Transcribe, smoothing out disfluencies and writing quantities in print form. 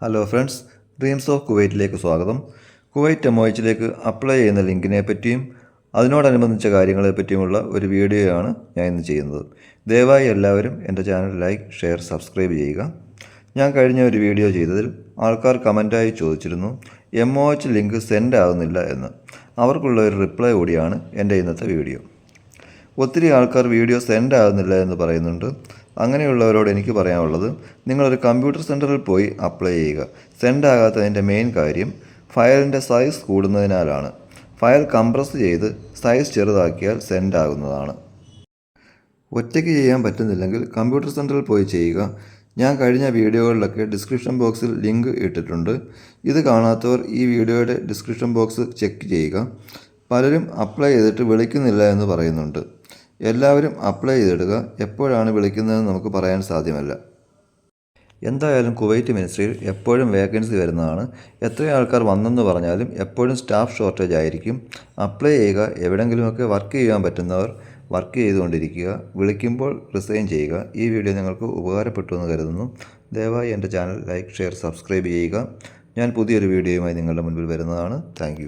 Hello friends, dreams of കുവൈറ്റിലേക്ക് സ്വാഗതം. Kuwait MOHലേക്ക് apply ചെയ്യുന്ന ലിങ്കിനെ പറ്റിയും അതിനോടനുബന്ധിച്ച കാര്യങ്ങളെ പറ്റിയുമുള്ള ഒരു വീഡിയോയാണ് ഞാൻ ഇന്ന് ചെയ്യുന്നത്. ദയവായി എല്ലാവരും എൻ്റെ ചാനൽ ലൈക്ക്, ഷെയർ, സബ്സ്ക്രൈബ് ചെയ്യുക. ഞാൻ കഴിഞ്ഞ ഒരു വീഡിയോ ചെയ്തതിൽ ആൾക്കാർ കമൻറ്റായി ചോദിച്ചിരുന്നു MOH ലിങ്ക് സെൻഡ് ആകുന്നില്ല എന്ന്. അവർക്കുള്ള ഒരു റിപ്ലൈ കൂടിയാണ് എൻ്റെ ഇന്നത്തെ വീഡിയോ. ഒത്തിരി ആൾക്കാർ വീഡിയോ സെൻഡ് ആകുന്നില്ല എന്ന് പറയുന്നുണ്ട്. അങ്ങനെയുള്ളവരോട് എനിക്ക് പറയാനുള്ളത്, നിങ്ങളൊരു കമ്പ്യൂട്ടർ സെൻറ്ററിൽ പോയി അപ്ലൈ ചെയ്യുക. സെൻഡ് ആകാത്തതിൻ്റെ മെയിൻ കാര്യം ഫയലിൻ്റെ സൈസ് കൂടുന്നതിനാലാണ്. ഫയൽ കംപ്രസ് ചെയ്ത് സൈസ് ചെറുതാക്കിയാൽ സെൻഡ് ആകുന്നതാണ്. ഒറ്റയ്ക്ക് ചെയ്യാൻ പറ്റുന്നില്ലെങ്കിൽ കമ്പ്യൂട്ടർ സെൻറ്ററിൽ പോയി ചെയ്യുക. ഞാൻ കഴിഞ്ഞ വീഡിയോകളിലൊക്കെ ഡിസ്ക്രിപ്ഷൻ ബോക്സിൽ ലിങ്ക് ഇട്ടിട്ടുണ്ട്. ഇത് കാണാത്തവർ ഈ വീഡിയോയുടെ ഡിസ്ക്രിപ്ഷൻ ബോക്സ് ചെക്ക് ചെയ്യുക. പലരും അപ്ലൈ ചെയ്തിട്ട് വിളിക്കുന്നില്ല എന്ന് പറയുന്നുണ്ട്. എല്ലാവരും അപ്ലൈ ചെയ്തിടുക. എപ്പോഴാണ് വിളിക്കുന്നതെന്ന് നമുക്ക് പറയാൻ സാധ്യമല്ല. എന്തായാലും കുവൈറ്റ് മിനിസ്ട്രിയിൽ എപ്പോഴും വേക്കൻസി വരുന്നതാണ്. എത്ര ആൾക്കാർ വന്നെന്ന് പറഞ്ഞാലും എപ്പോഴും സ്റ്റാഫ് ഷോർട്ടേജ് ആയിരിക്കും. അപ്ലൈ ചെയ്യുക. എവിടെയെങ്കിലുമൊക്കെ വർക്ക് ചെയ്യാൻ പറ്റുന്നവർ വർക്ക് ചെയ്തുകൊണ്ടിരിക്കുക. വിളിക്കുമ്പോൾ റിസൈൻ ചെയ്യുക. ഈ വീഡിയോ നിങ്ങൾക്ക് ഉപകാരപ്പെട്ടു എന്ന് കരുതുന്നു. ദയവായി എൻ്റെ ചാനൽ ലൈക്ക്, ഷെയർ, സബ്സ്ക്രൈബ് ചെയ്യുക. ഞാൻ പുതിയൊരു വീഡിയോയുമായി നിങ്ങളുടെ മുൻപിൽ വരുന്നതാണ്. താങ്ക്